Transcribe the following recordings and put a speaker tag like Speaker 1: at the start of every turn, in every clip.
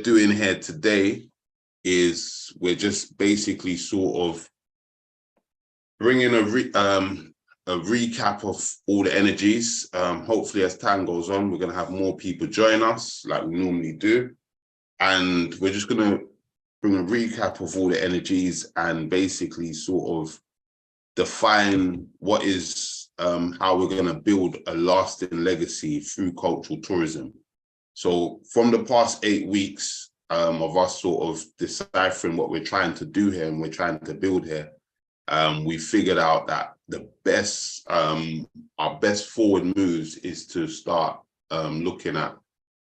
Speaker 1: doing here today is we're just basically sort of bringing a recap of all the energies. Hopefully, as time goes on, we're going to have more people join us like we normally do. And we're just going to bring a recap of all the energies and basically sort of define what is how we're going to build a lasting legacy through cultural tourism. So from the past 8 weeks of us sort of deciphering what we're trying to do here and we're trying to build here, we figured out that the best, our best forward moves is to start looking at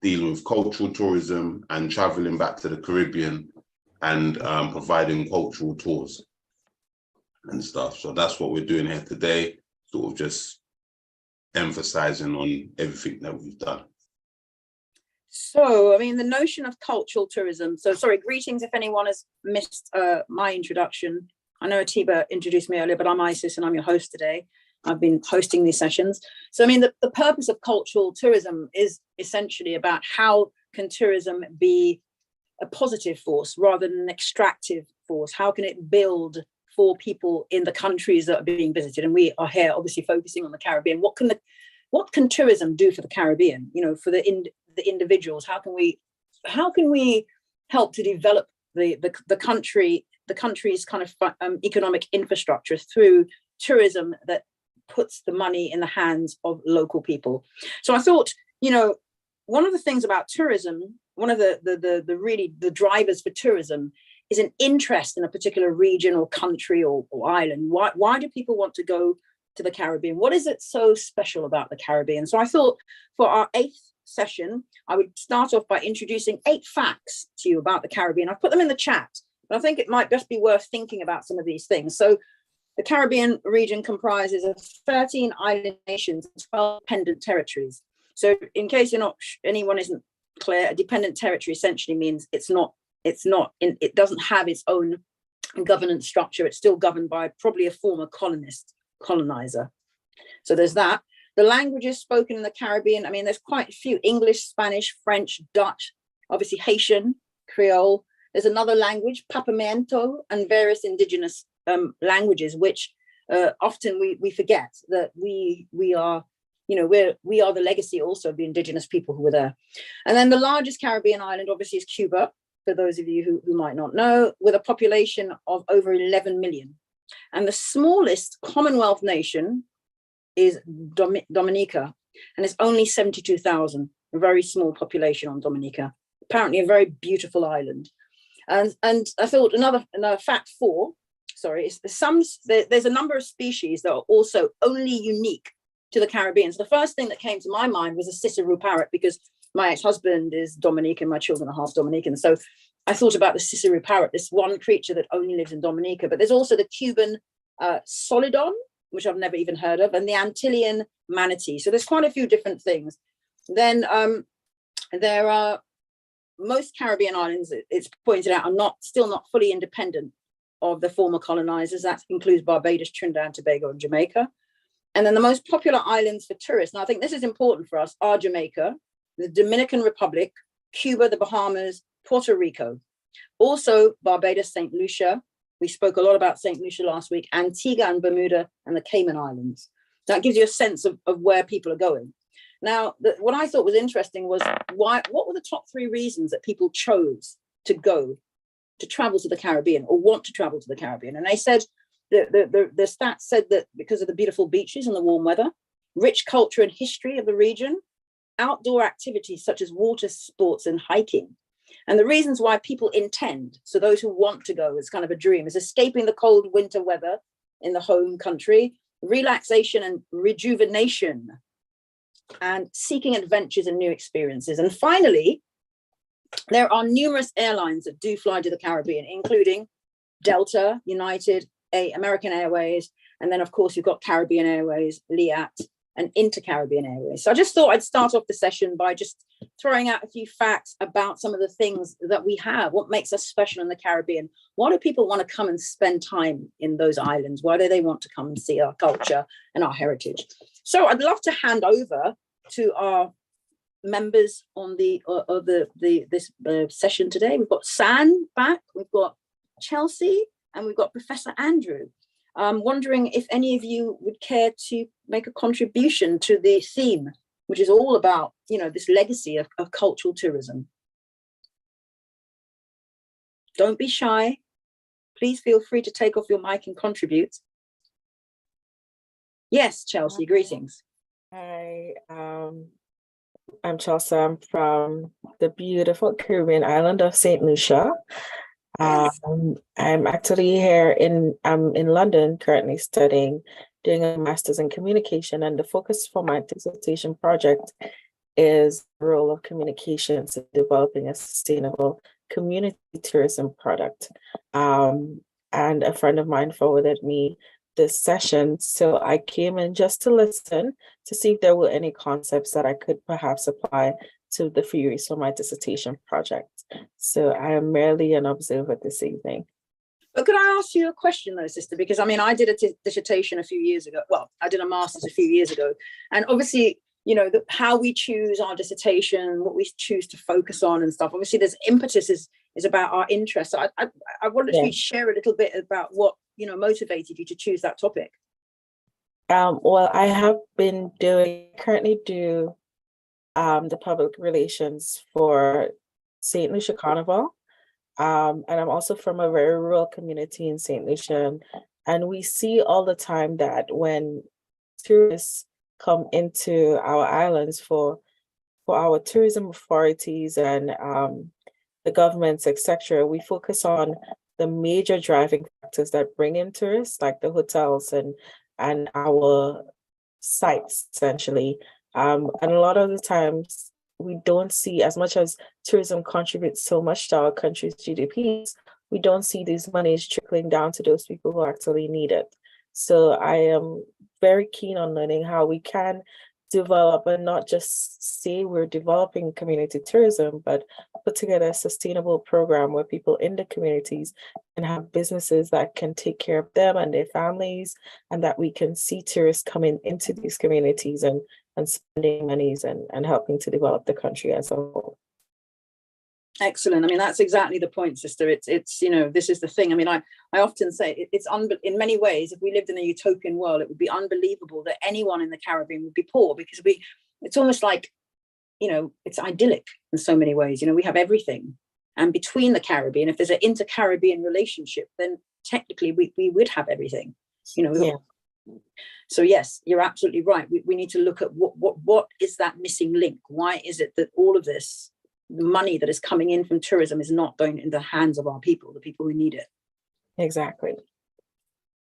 Speaker 1: dealing with cultural tourism and traveling back to the Caribbean and providing cultural tours and stuff. So that's what we're doing here today, sort of just emphasizing on everything that we've done.
Speaker 2: So, I mean, the notion of cultural tourism. So, sorry, greetings if anyone has missed my introduction. I know Atiba introduced me earlier, but I'm Isis and I'm your host today. I've been hosting these sessions. So, I mean, the purpose of cultural tourism is essentially about how can tourism be a positive force rather than an extractive force? How can it build for people in the countries that are being visited? And we are here obviously focusing on the Caribbean. What can tourism do for the Caribbean? You know, for the individuals, how can we help to develop the country's kind of economic infrastructure through tourism that puts the money in the hands of local people? So I thought, you know, one of the things about tourism, one of the drivers for tourism is an interest in a particular region or country or island. Why do people want to go to the Caribbean? What is it so special about the Caribbean? So I thought for our 8th session, I would start off by introducing 8 facts to you about the Caribbean. I've put them in the chat, but I think it might just be worth thinking about some of these things. So the Caribbean region comprises of 13 island nations and 12 dependent territories. So in case anyone isn't clear, a dependent territory essentially means it doesn't have its own governance structure. It's still governed by probably a former colonizer. So there's that. The languages spoken in the Caribbean, I mean, there's quite a few: English, Spanish, French, Dutch, obviously Haitian, Creole. There's another language, Papiamento, and various indigenous languages, which often we forget that we are, you know, we are the legacy also of the indigenous people who were there. And then the largest Caribbean island obviously is Cuba, for those of you who might not know, with a population of over 11 million. And the smallest Commonwealth nation is Dominica, and it's only 72,000, a very small population on Dominica. Apparently a very beautiful island. And I thought another fact 4, sorry, there's a number of species that are also only unique to the Caribbean. So the first thing that came to my mind was a Ciceroo parrot, because my ex-husband is Dominican, my children are half Dominican. So I thought about the Ciceroo parrot, this one creature that only lives in Dominica. But there's also the Cuban Solidon, which I've never even heard of, and the Antillean manatee. So there's quite a few different things. Then there are most Caribbean islands, it's pointed out, are still not fully independent of the former colonizers. That includes Barbados, Trinidad and Tobago, and Jamaica. And then the most popular islands for tourists, and I think this is important for us, are Jamaica, the Dominican Republic, Cuba, the Bahamas, Puerto Rico. Also Barbados, St. Lucia. We spoke a lot about St. Lucia last week, Antigua and Bermuda, and the Cayman Islands. That gives you a sense of where people are going. Now, what I thought was interesting was what were the top 3 reasons that people chose to travel to the Caribbean or want to travel to the Caribbean? And they said, the stats said that because of the beautiful beaches and the warm weather, rich culture and history of the region, outdoor activities such as water sports and hiking. And the reasons why people intend, so those who want to go as kind of a dream, is escaping the cold winter weather in the home country, relaxation and rejuvenation, and seeking adventures and new experiences. And finally, there are numerous airlines that do fly to the Caribbean, including Delta, United, American Airways, and then of course you've got Caribbean Airways, Liat, and Inter-Caribbean Airways. So I just thought I'd start off the session by just throwing out a few facts about some of the things that we have, what makes us special in the Caribbean. Why do people want to come and spend time in those islands? Why do they want to come and see our culture and our heritage? So I'd love to hand over to our members on this session today. We've got San back, we've got Chelsea, and we've got Professor Andrew. I'm wondering if any of you would care to make a contribution to the theme, which is all about, this legacy of cultural tourism. Don't be shy. Please feel free to take off your mic and contribute. Yes, Chelsea, greetings.
Speaker 3: Hi, I'm Chelsea. I'm from the beautiful Caribbean island of St. Lucia. I'm actually here I'm in London currently studying, doing a master's in communication, and the focus for my dissertation project is the role of communications in developing a sustainable community tourism product. And a friend of mine forwarded me this session, so I came in just to listen to see if there were any concepts that I could perhaps apply to the theories for my dissertation project. So I am merely an observer this evening.
Speaker 2: But could I ask you a question though, sister? Because I mean, I did a dissertation a few years ago. Well, I did a master's a few years ago. And obviously, how we choose our dissertation, what we choose to focus on and stuff. Obviously, there's impetus is about our interests. So I wanted you to share a little bit about what, motivated you to choose that topic.
Speaker 3: Well, I have been currently do the public relations for St. Lucia Carnival. And I'm also from a very rural community in St. Lucia. And we see all the time that when tourists come into our islands for our tourism authorities and the governments, etc., we focus on the major driving factors that bring in tourists, like the hotels and our sites, essentially. And a lot of the times we don't see, as much as tourism contributes so much to our country's GDPs, we don't see these monies trickling down to those people who actually need it. So I am very keen on learning how we can develop and not just say we're developing community tourism, but put together a sustainable program where people in the communities can have businesses that can take care of them and their families, and that we can see tourists coming into these communities and spending monies and helping to develop the country as a whole.
Speaker 2: Excellent. I mean, that's exactly the point, sister. It's this is the thing. I mean, I often say it's in many ways, if we lived in a utopian world, it would be unbelievable that anyone in the Caribbean would be poor, because it's almost like, it's idyllic in so many ways. We have everything. And between the Caribbean, if there's an inter-Caribbean relationship, then technically we would have everything,
Speaker 3: Yeah.
Speaker 2: So yes, you're absolutely right. We need to look at what is that missing link? Why is it that all of this, the money that is coming in from tourism, is not going in the hands of our people, the people who need it?
Speaker 3: Exactly.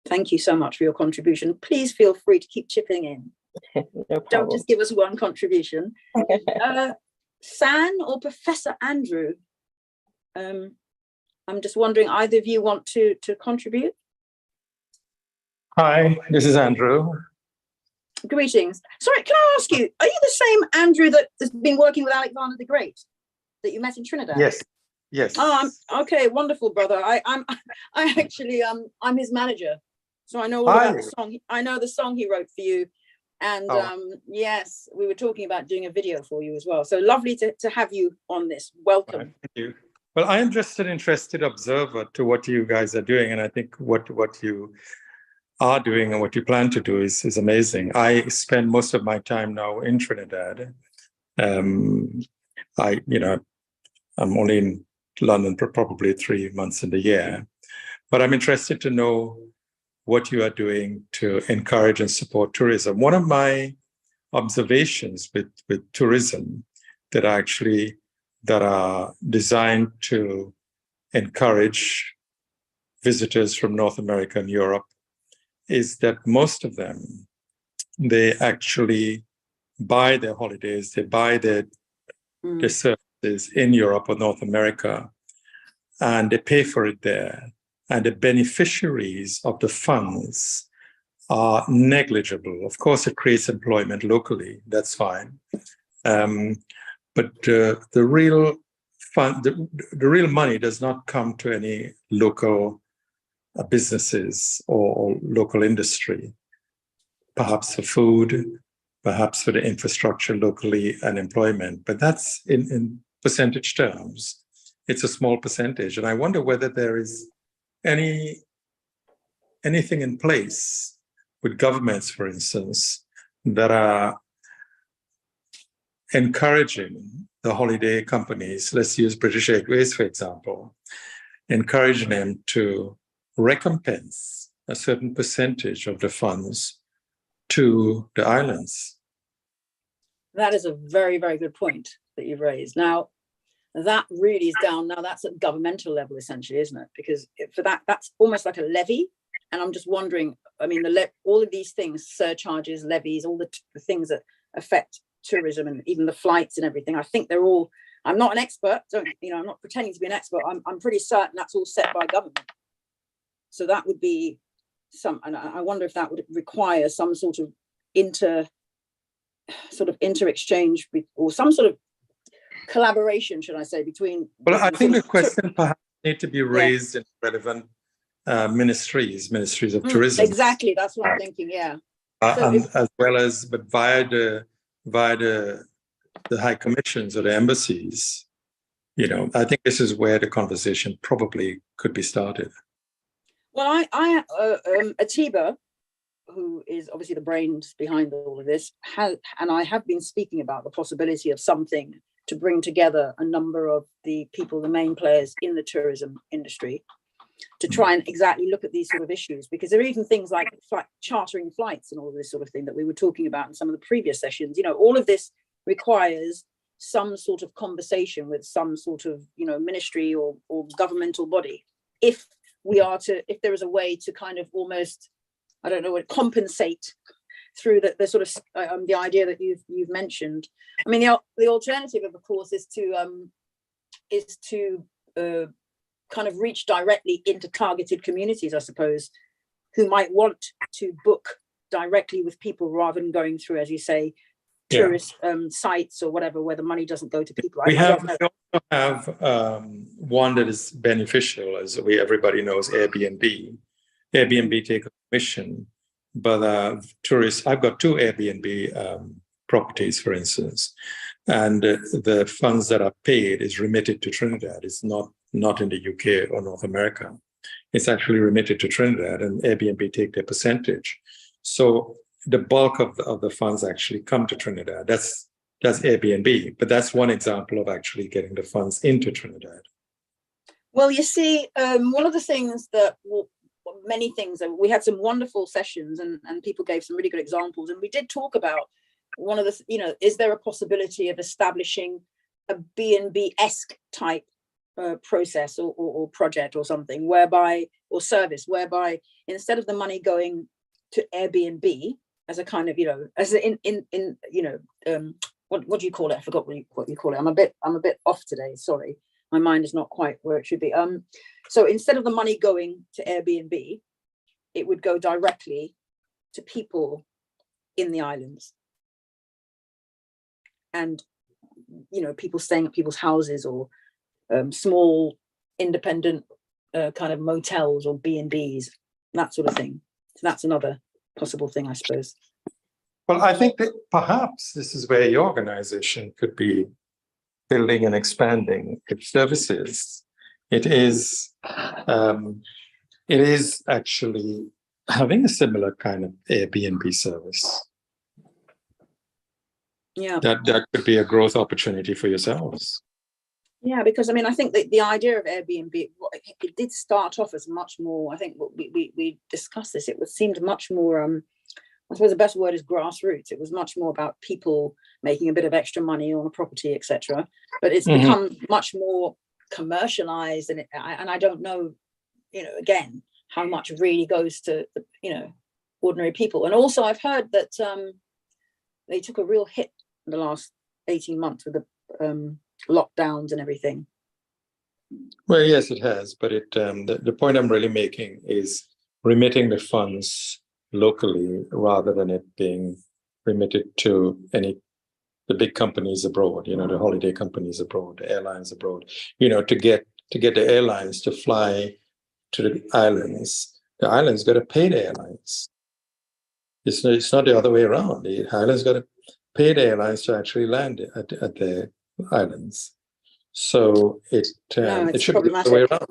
Speaker 2: Thank you so much for your contribution. Please feel free to keep chipping in.
Speaker 3: No problem.
Speaker 2: Don't just give us one contribution. San or Professor Andrew, I'm just wondering, either of you want to contribute?
Speaker 4: Hi, this is Andrew.
Speaker 2: Greetings. Sorry, can I ask you, are you the same Andrew that has been working with Alexander the Great that you met in Trinidad?
Speaker 4: Yes.
Speaker 2: Oh, okay, wonderful, brother. I'm his manager, so I know all about the song. I know the song he wrote for you, and yes, we were talking about doing a video for you as well. So lovely to have you on this. Welcome.
Speaker 4: Right, thank you. Well, I am just an interested observer to what you guys are doing, and I think what you are doing and what you plan to do is amazing. I spend most of my time now in Trinidad. I'm only in London for probably 3 months in the year, but I'm interested to know what you are doing to encourage and support tourism. One of my observations with tourism that are designed to encourage visitors from North America and Europe is that most of them, they actually buy their holidays, they buy their services in Europe or North America, and they pay for it there. And the beneficiaries of the funds are negligible. Of course, it creates employment locally, that's fine. But the real money does not come to any local businesses or local industry, perhaps for food, perhaps for the infrastructure locally and employment, but that's in percentage terms. It's a small percentage. And I wonder whether there is anything in place with governments, for instance, that are encouraging the holiday companies, let's use British Airways, for example, encouraging them to recompense a certain percentage of the funds to the islands.
Speaker 2: That is a very, very good point that you've raised. Now, that really is down. Now, that's at governmental level, essentially, isn't it? Because for that, that's almost like a levy. And I'm just wondering, I mean, all of these things, surcharges, levies, all the things that affect tourism and even the flights and everything, I think they're all, I'm not an expert, I'm not pretending to be an expert. I'm pretty certain that's all set by government. So that would be and I wonder if that would require some sort of inter-exchange or some sort of collaboration, should I say, between.
Speaker 4: Well, I think the question perhaps need to be raised in relevant ministries of tourism.
Speaker 2: Exactly, that's what I'm thinking. Yeah.
Speaker 4: As well as, but via the high commissions or the embassies, I think this is where the conversation probably could be started.
Speaker 2: Well, Atiba, who is obviously the brains behind all of this, and I have been speaking about the possibility of something to bring together a number of the people, the main players in the tourism industry, to try and exactly look at these sort of issues, because there are even things like chartering flights and all of this sort of thing that we were talking about in some of the previous sessions. All of this requires some sort of conversation with some sort of, ministry or governmental body. If there is a way to kind of almost, I don't know, compensate through the sort of the idea that you've mentioned. I mean, the alternative, of course, is to kind of reach directly into targeted communities, I suppose, who might want to book directly with people rather than going through, as you say, tourist sites or whatever, where the money doesn't go to people.
Speaker 4: We also have one that is beneficial, as everybody knows, Airbnb. Airbnb take a commission, but tourists, I've got 2 Airbnb properties, for instance, and the funds that are paid is remitted to Trinidad. It's not in the UK or North America. It's actually remitted to Trinidad, and Airbnb take their percentage. So the bulk of the funds actually come to Trinidad. That's Airbnb, but that's one example of actually getting the funds into Trinidad.
Speaker 2: Well, you see, one of the things many things, we had some wonderful sessions and people gave some really good examples. And we did talk about one of the, is there a possibility of establishing a B&B-esque type process or project or something or service whereby instead of the money going to Airbnb as a kind of, as what do you call it? I forgot what you call it. I'm a bit off today. Sorry. My mind is not quite where it should be. So instead of the money going to Airbnb, it would go directly to people in the islands. And, people staying at people's houses or small independent kind of motels or B&Bs, that sort of thing. So that's another possible thing, I suppose.
Speaker 4: Well, I think that perhaps this is where your organization could be building and expanding its services. It is actually having a similar kind of Airbnb service.
Speaker 2: Yeah,
Speaker 4: that could be a growth opportunity for yourselves.
Speaker 2: Yeah, because I mean, I think that the idea of Airbnb, it did start off as much more. I think we discussed this. It seemed much more. I suppose the best word is grassroots. It was much more about people making a bit of extra money on a property, etc. But it's become much more commercialized, and I don't know, again, how much really goes to ordinary people. And also, I've heard that they took a real hit in the last 18 months with the lockdowns and everything.
Speaker 4: Well, yes, it has. But the point I'm really making is remitting the funds locally rather than it being remitted to the big companies abroad, the holiday companies abroad, the airlines abroad, to get the airlines to fly to the islands got to pay the airlines. It's not the other way around. The islands got to paid airlines to actually land at their islands. So it
Speaker 2: No, it's
Speaker 4: should be the other way around.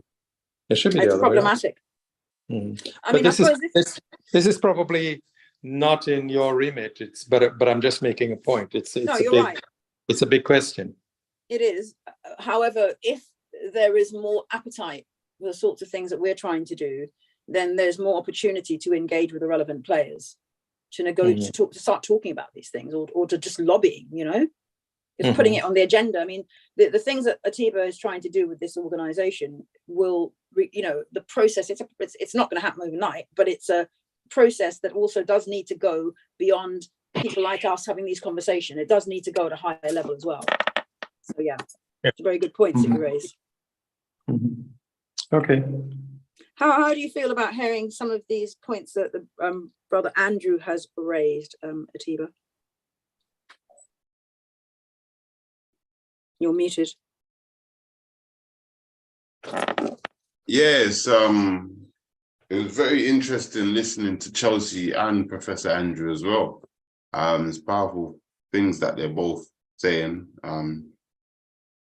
Speaker 4: It should be the
Speaker 2: It's
Speaker 4: other way around.
Speaker 2: problematic. I mean,
Speaker 4: But
Speaker 2: I suppose
Speaker 4: this is probably not in your remit. But I'm just making a point.
Speaker 2: No, you're right.
Speaker 4: It's a big question.
Speaker 2: It is. However, if there is more appetite for the sorts of things that we're trying to do, then there's more opportunity to engage with the relevant players, to start talking about these things, or to just lobbying, just putting it on the agenda. I mean, the things that Atiba is trying to do with this organization will, the process, it's not going to happen overnight, but it's a process that also does need to go beyond people like us having these conversations. It does need to go at a higher level as well. So yeah, it's a very good point that you raise.
Speaker 4: Okay.
Speaker 2: How do you feel about hearing some of these points that the brother Andrew has raised, Atiba? You're muted.
Speaker 1: Yes, it was very interesting listening to Chelsea and Professor Andrew as well. It's powerful things that they're both saying.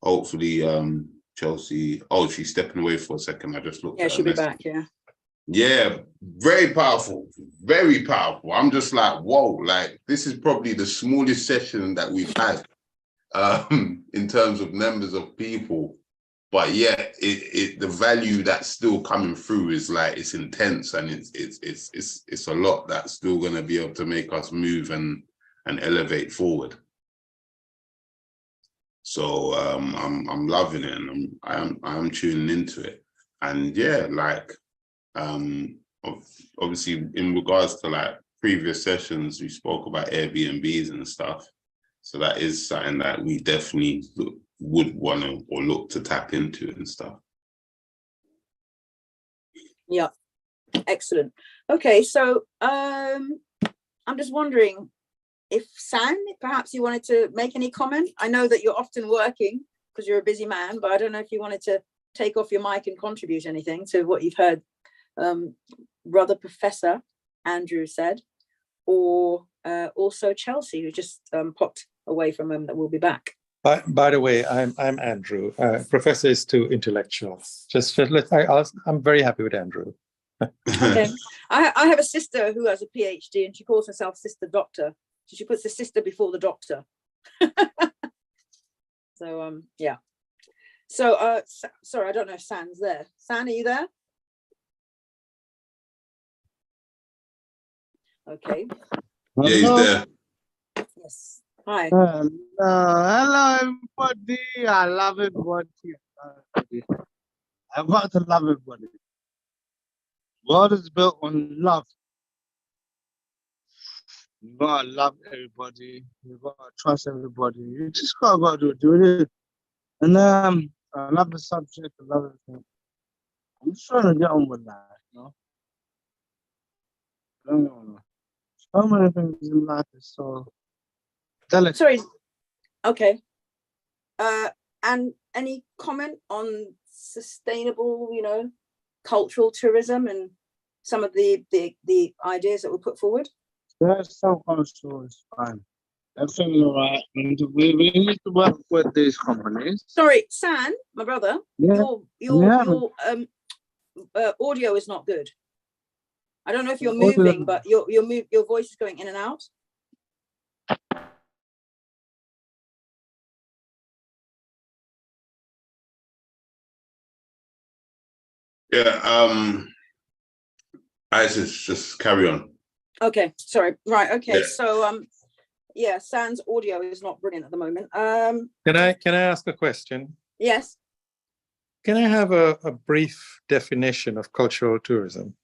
Speaker 1: Hopefully, Chelsea. Oh, she's stepping away for a second. I just looked.
Speaker 2: Yeah,
Speaker 1: at her
Speaker 2: she'll be
Speaker 1: message.
Speaker 2: back. Yeah.
Speaker 1: Yeah, very powerful. Very powerful. I'm just like, whoa! Like this is probably the smallest session that we've had in terms of numbers of people. But yeah, the value that's still coming through is like it's intense, and it's a lot that's still going to be able to make us move and elevate forward. So I'm loving it, and I'm tuning into it, and yeah, like obviously in regards to like previous sessions, we spoke about Airbnbs and stuff. So that is something that we definitely would want to or look to tap into and stuff.
Speaker 2: Yeah, excellent. Okay, so I'm just wondering if San, perhaps you wanted to make any comment. I know that you're often working because you're a busy man, but I don't know if you wanted to take off your mic and contribute anything to what you've heard Brother Professor Andrew said, or also Chelsea, who just popped away from him, that will be back.
Speaker 4: By the way, I'm Andrew. Professor is too intellectual. I'm very happy with Andrew.
Speaker 2: Okay. I have a sister who has a PhD, and she calls herself Sister Doctor. So she puts the sister before the doctor. So yeah. So sorry, I don't know if San's there. San, are you there? Okay.
Speaker 1: Yeah, he's there.
Speaker 2: Yes. Hi.
Speaker 5: Hello, everybody. I love everybody. I've got to love everybody. World is built on love. You gotta love everybody. You gotta trust everybody. You just gotta do it. And I love the subject. I love everything. I'm just trying to get on with that, I don't know. So many things in life is so delicate.
Speaker 2: Sorry. Okay. And any comment on sustainable, cultural tourism and some of the ideas that were put forward?
Speaker 5: There's some culture is fine. Everything's all right. And we need to work with these companies.
Speaker 2: Sorry, San, my brother.
Speaker 5: Yeah.
Speaker 2: Your audio is not good. I don't know if you're moving, but your voice is going in and out.
Speaker 1: Yeah, Isis, just carry on.
Speaker 2: Okay, sorry. Right, okay.
Speaker 1: Yeah.
Speaker 2: So yeah, San's audio is not brilliant at the moment.
Speaker 4: Can I ask a question?
Speaker 2: Yes.
Speaker 4: Can I have a brief definition of cultural tourism?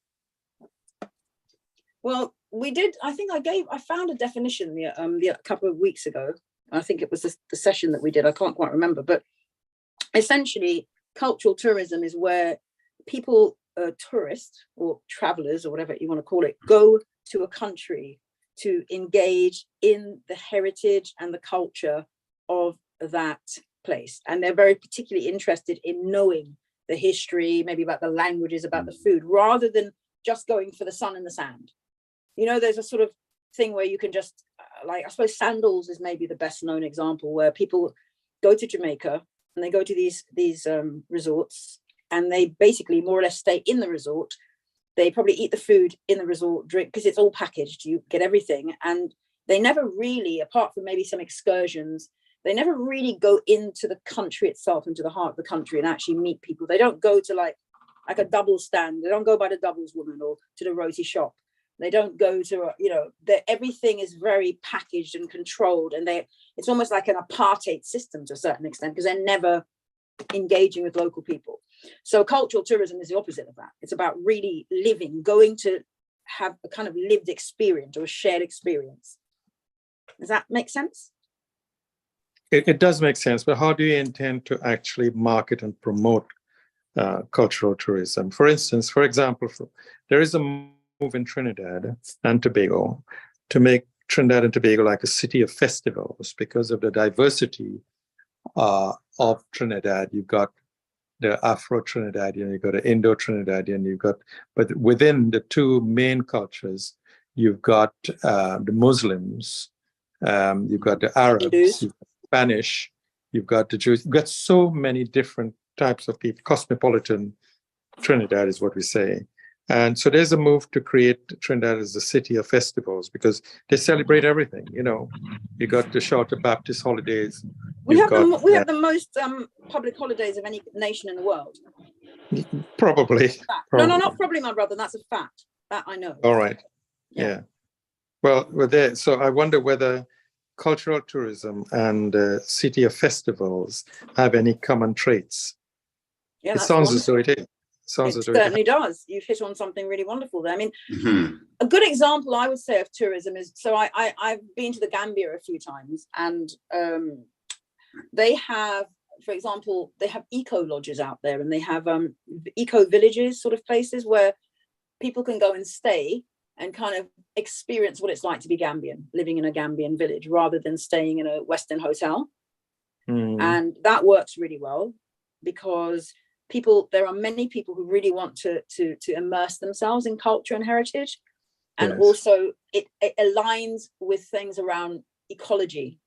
Speaker 2: Well, we did. I think I found a definition a couple of weeks ago. I think it was the session that we did. I can't quite remember, but essentially, cultural tourism is where people, tourists or travelers or whatever you want to call it, go to a country to engage in the heritage and the culture of that place, and they're very particularly interested in knowing the history, maybe about the languages, about the food, rather than just going for the sun and the sand. There's a sort of thing where you can just like, I suppose Sandals is maybe the best known example, where people go to Jamaica and they go to these resorts, and they basically more or less stay in the resort. They probably eat the food in the resort, drink, because it's all packaged, you get everything. And they never really, apart from maybe some excursions, they never really go into the country itself, into the heart of the country, and actually meet people. They don't go to like a double stand. They don't go by the doubles woman or to the roti shop. They don't go to, everything is very packaged and controlled. And it's almost like an apartheid system to a certain extent, because they're never engaging with local people. So cultural tourism is the opposite of that. It's about really living, going to have a kind of lived experience or a shared experience. Does that make sense?
Speaker 4: It does make sense, but how do you intend to actually market and promote cultural tourism? For instance, for example, there is a move in Trinidad and Tobago to make Trinidad and Tobago like a city of festivals because of the diversity of Trinidad. You've got the Afro-Trinidadian, you've got the Indo-Trinidadian, but within the two main cultures, you've got the Muslims, you've got the Arabs, you've got Spanish, you've got the Jews. You've got so many different types of people. Cosmopolitan Trinidad is what we say. And so there's a move to create Trinidad as a city of festivals, because they celebrate everything. You got the Shorter Baptist holidays.
Speaker 2: We have the most public holidays of any nation in the world.
Speaker 4: Probably.
Speaker 2: No, not probably, my brother. That's a fact. That I know.
Speaker 4: All right. Yeah. Well, we're there. So I wonder whether cultural tourism and city of festivals have any common traits.
Speaker 2: Yeah,
Speaker 4: it sounds as though it is.
Speaker 2: It certainly does. You've hit on something really wonderful there. I mean, a good example I would say of tourism is, so I've been to the Gambia a few times, and they have, for example, they have eco lodges out there, and they have eco villages, sort of places where people can go and stay and kind of experience what it's like to be Gambian, living in a Gambian village rather than staying in a Western hotel. And that works really well, because there are many people who really want to immerse themselves in culture and heritage. And also it aligns with things around ecology,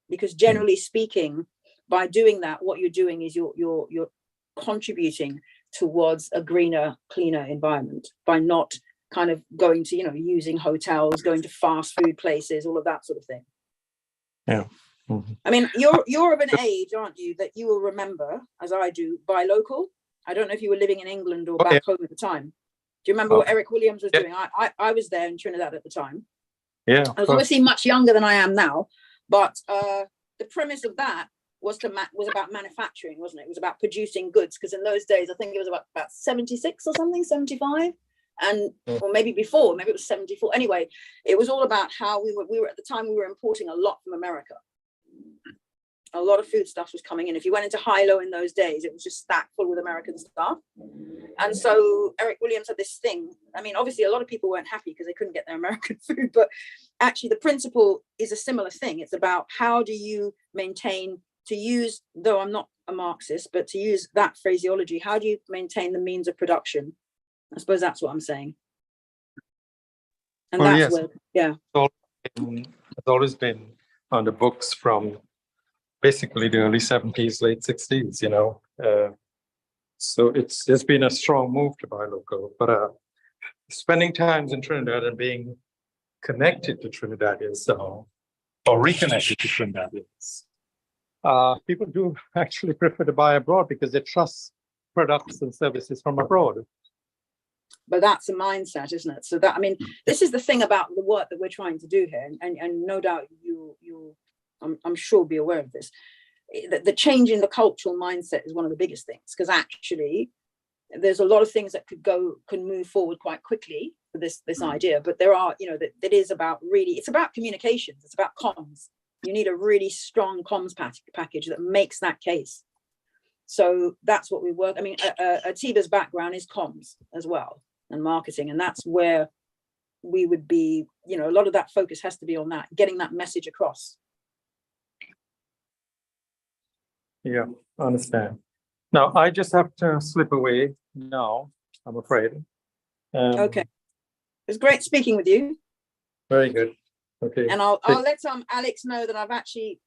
Speaker 2: because generally speaking, by doing that, what you're doing is you're contributing towards a greener, cleaner environment by not kind of going to, using hotels, going to fast food places, all of that sort of thing.
Speaker 4: Yeah.
Speaker 2: I mean, you're of an age, aren't you, that you will remember, as I do, buy local. I don't know if you were living in England or back home at the time. Do you remember what Eric Williams was doing? I was there in Trinidad at the time.
Speaker 4: Yeah.
Speaker 2: I was obviously much younger than I am now, but the premise of that was about manufacturing, wasn't it? It was about producing goods, because in those days, I think it was about 76 or something, 75. Or maybe before, maybe it was 74. Anyway, it was all about how we were at the time, we were importing a lot from America. A lot of food stuff was coming in. If you went into Hilo in those days, it was just stacked full with American stuff. And so Eric Williams had this thing. I mean, obviously a lot of people weren't happy because they couldn't get their American food, but actually the principle is a similar thing. It's about how do you maintain, to use, though I'm not a Marxist, but to use that phraseology, how do you maintain the means of production? I suppose that's what I'm saying. And that's where,
Speaker 4: It's always been on the books from basically the early 70s, late 60s, so there's been a strong move to buy local. But spending times in Trinidad and being connected to Trinidadians or reconnected to Trinidadians, people do actually prefer to buy abroad because they trust products and services from abroad.
Speaker 2: But that's a mindset, isn't it? So that, I mean, this is the thing about the work that we're trying to do here, and no doubt I'm sure be aware of this. The change in the cultural mindset is one of the biggest things, because actually there's a lot of things that can move forward quite quickly for this idea, but there are, that is about really, it's about communications, it's about comms. You need a really strong comms package that makes that case. So that's what we work. I mean, Atiba's background is comms as well, and marketing, and that's where we would be, a lot of that focus has to be on that, getting that message across.
Speaker 4: Yeah, I understand. Now, I just have to slip away now, I'm afraid.
Speaker 2: Okay. It was great speaking with you.
Speaker 4: Very good. Okay.
Speaker 2: And I'll let Alex know that I've actually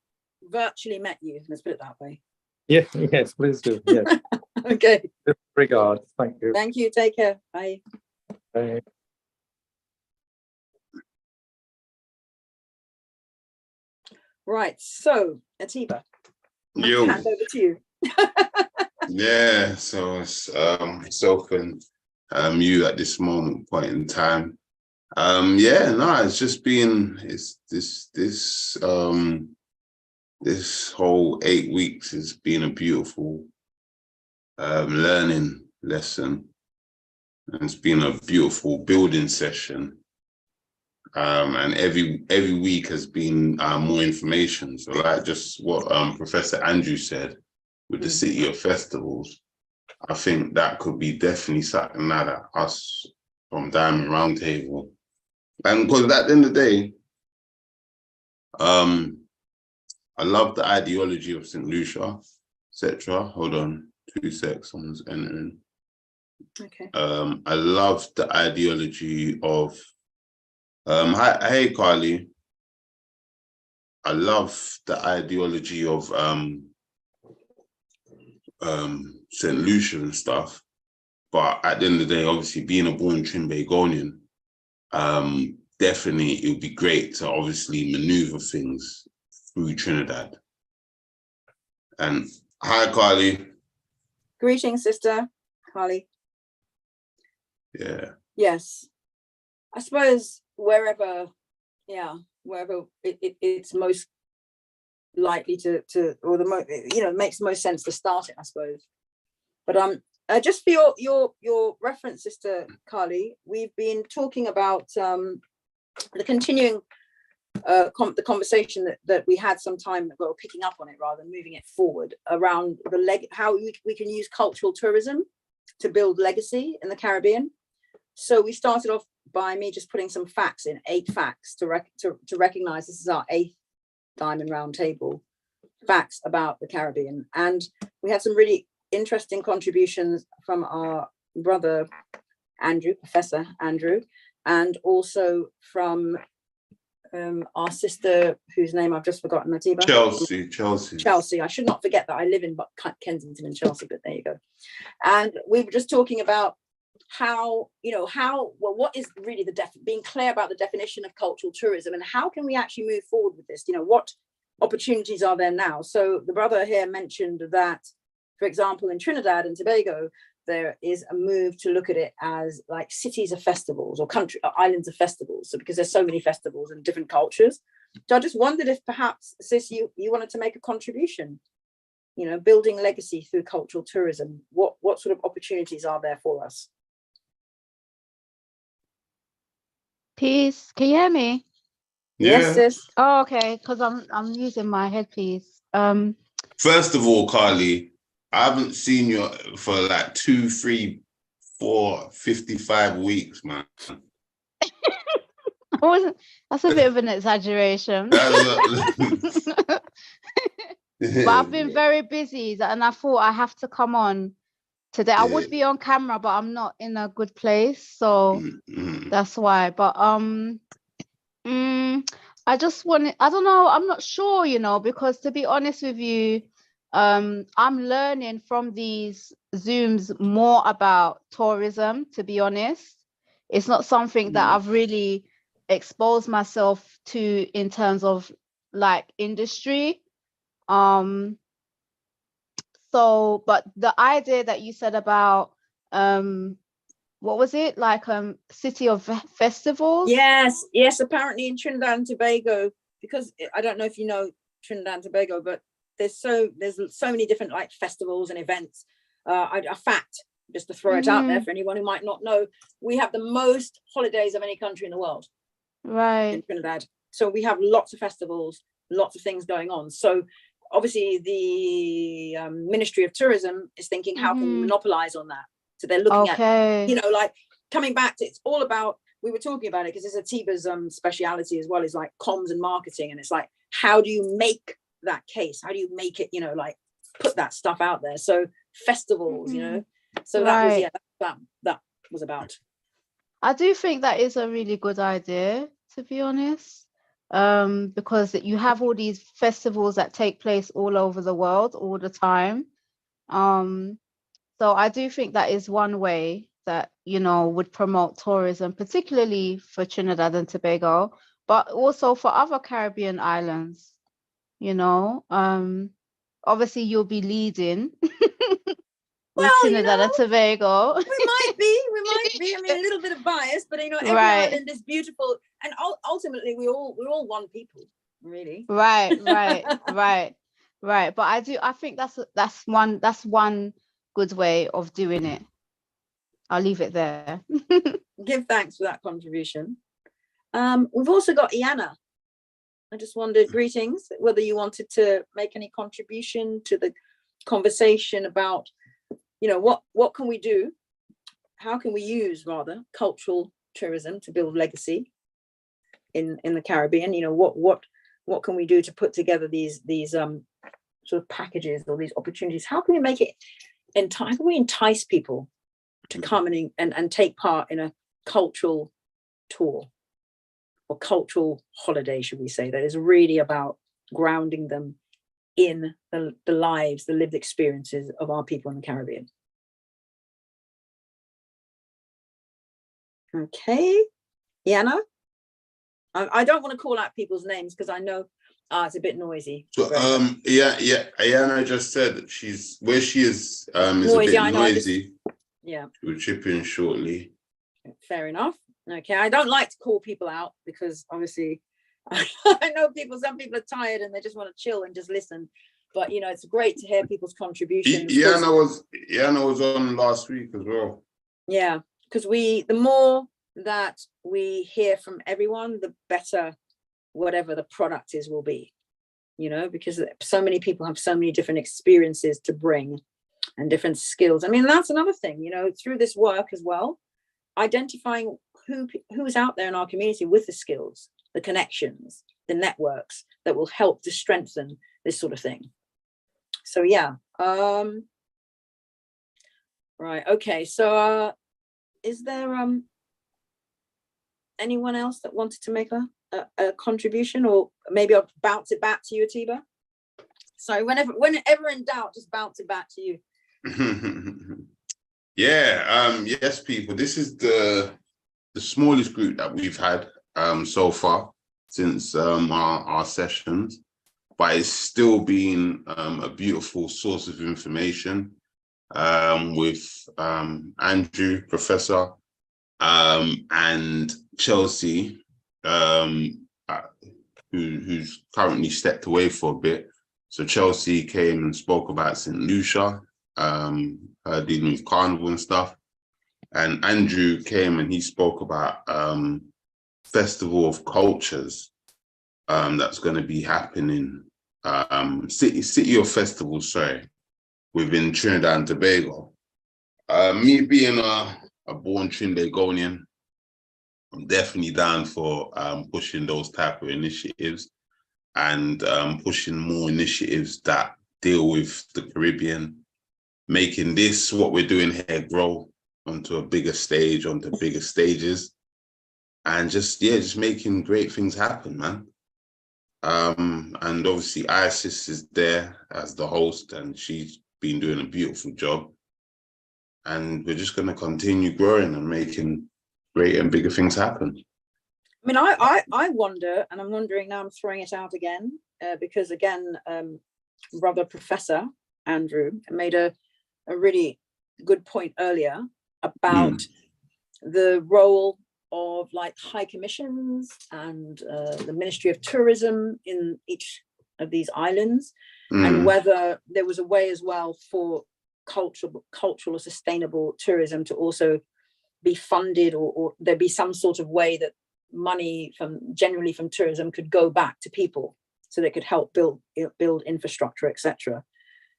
Speaker 2: virtually met you. Let's put it that way.
Speaker 4: Yeah, yes, please do. Yes.
Speaker 2: Okay.
Speaker 4: Regards. Thank you.
Speaker 2: Thank you. Take care. Bye.
Speaker 4: Bye.
Speaker 2: Right. So, Atiba,
Speaker 1: Yo,
Speaker 2: hand over to you.
Speaker 1: yeah. So it's myself and you at this point in time. Yeah, no, it's just been this whole 8 weeks has been a beautiful learning lesson. And it's been a beautiful building session. And every week has been more information. So like just what Professor Andrew said with the City of Festivals, I think that could be definitely something that us from Diamond Roundtable. And because at the end of the day, I love the ideology of St. Lucia, etc. Hold on 2 seconds, someone's entering.
Speaker 2: Okay.
Speaker 1: I love the ideology of hey Carly. I love the ideology of St. Lucia and stuff. But at the end of the day, obviously being a born Trinbagonian, definitely it would be great to obviously maneuver things through Trinidad. And hi Carly.
Speaker 2: Greetings, sister Carly.
Speaker 1: Yeah.
Speaker 2: Yes. I suppose wherever it's most likely to or makes the most sense to start it, I suppose. But just for your reference, sister Carly, we've been talking about the continuing the conversation that we had some time ago, picking up on it rather than moving it forward, around how we can use cultural tourism to build legacy in the Caribbean. So we started off by me just putting some facts in, 8 facts to recognize this is our 8th Diamond Roundtable, facts about the Caribbean. And we had some really interesting contributions from our brother Andrew, Professor Andrew, and also from our sister, whose name I've just forgotten, Atiba. Chelsea. I should not forget that I live in Kensington and Chelsea, but there you go. And we were just talking about what is really being clear about the definition of cultural tourism, and how can we actually move forward with this? What opportunities are there now? So the brother here mentioned that, for example, in Trinidad and Tobago, there is a move to look at it as like cities of festivals or islands of festivals. So because there's so many festivals and different cultures. So I just wondered if perhaps, sis, you wanted to make a contribution, building legacy through cultural tourism. What sort of opportunities are there for us?
Speaker 6: Peace. Can you hear me?
Speaker 1: Yeah.
Speaker 2: Yes, sis.
Speaker 6: Oh, okay. Because I'm using my headpiece.
Speaker 1: First of all, Carly, I haven't seen you for like 2, 3, 4, 55 weeks, man.
Speaker 6: That's a bit of an exaggeration. But I've been very busy, and I thought I have to come on today. I would be on camera, but I'm not in a good place, so that's why. But I just wanted, I don't know, I'm not sure, because to be honest with you, I'm learning from these Zooms more about tourism, to be honest. It's not something that I've really exposed myself to in terms of like industry. So, but the idea that you said about what was it, like City of Festivals?
Speaker 2: Yes, apparently in Trinidad and Tobago, because I don't know if you know Trinidad and Tobago, but there's so many different like festivals and events. A fact, just to throw it out there for anyone who might not know, we have the most holidays of any country in the world,
Speaker 6: right,
Speaker 2: in Trinidad. So we have lots of festivals, lots of things going on. So obviously the Ministry of Tourism is thinking, how can we monopolize on that? So they're looking at, like coming back to, it's all about, we were talking about it because it's Atiba's speciality as well, is like comms and marketing. And it's like, how do you make that case? How do you make it, like put that stuff out there? So festivals, so that was about.
Speaker 6: I do think that is a really good idea, to be honest. because you have all these festivals that take place all over the world all the time. So I do think that is one way that, would promote tourism, particularly for Trinidad and Tobago, but also for other Caribbean islands, obviously you'll be leading with
Speaker 2: Well,
Speaker 6: Trinidad and Tobago.
Speaker 2: we might be. I mean, a little bit of bias, but every
Speaker 6: Right.
Speaker 2: island is beautiful, and ultimately we're all one people, really.
Speaker 6: Right. But I think that's one good way of doing it. I'll leave it there.
Speaker 2: Give thanks for that contribution. We've also got Iana. I just wondered, greetings, whether you wanted to make any contribution to the conversation about, what can we do? How can we use, rather, cultural tourism to build legacy in the Caribbean? What can we do to put together these sort of packages or these opportunities? How can we make it how can we entice people to come and take part in a cultural tour or cultural holiday, should we say, that is really about grounding them in the lives, the lived experiences of our people in the Caribbean? Okay, Yana, I don't want to call out people's names because I know it's a bit noisy.
Speaker 1: So Ayana just said that where she is
Speaker 2: Noisy,
Speaker 1: a
Speaker 2: I
Speaker 1: bit
Speaker 2: know,
Speaker 1: noisy.
Speaker 2: Yeah,
Speaker 1: We'll chip in shortly.
Speaker 2: fair enough. Okay, I don't like to call people out because obviously I know some people are tired and they just want to chill and just listen. But it's great to hear people's contributions.
Speaker 1: Iana was on last week as well.
Speaker 2: Yeah, because the more that we hear from everyone, the better whatever the product is will be, because so many people have so many different experiences to bring and different skills. I mean, that's another thing, through this work as well, identifying who's out there in our community with the skills, the connections, the networks that will help to strengthen this sort of thing. So yeah, right, okay, so is there anyone else that wanted to make a contribution, or maybe I'll bounce it back to you, Atiba? Sorry, whenever in doubt, just bounce it back to you.
Speaker 1: Yes, people, this is the smallest group that we've had so far since our sessions, but it's still been a beautiful source of information with Andrew, Professor, and Chelsea, who's currently stepped away for a bit. So Chelsea came and spoke about St. Lucia, dealing with carnival and stuff. And Andrew came and he spoke about Festival of Cultures that's going to be happening, City of Festivals, within Trinidad and Tobago. Me being a born Trinidadian, I'm definitely down for pushing those type of initiatives and pushing more initiatives that deal with the Caribbean, making this, what we're doing here, grow onto a bigger stage, onto bigger stages, and just making great things happen, man. And obviously Isis is there as the host and she's been doing a beautiful job. And we're just going to continue growing and making great and bigger things happen.
Speaker 2: I mean, I wonder, and I'm wondering now, I'm throwing it out again, because again, brother Professor Andrew made a really good point earlier about the role of like high commissions and the Ministry of Tourism in each of these islands, and whether there was a way as well for cultural or sustainable tourism to also be funded, or there be some sort of way that money generally from tourism could go back to people so they could help build infrastructure, etc.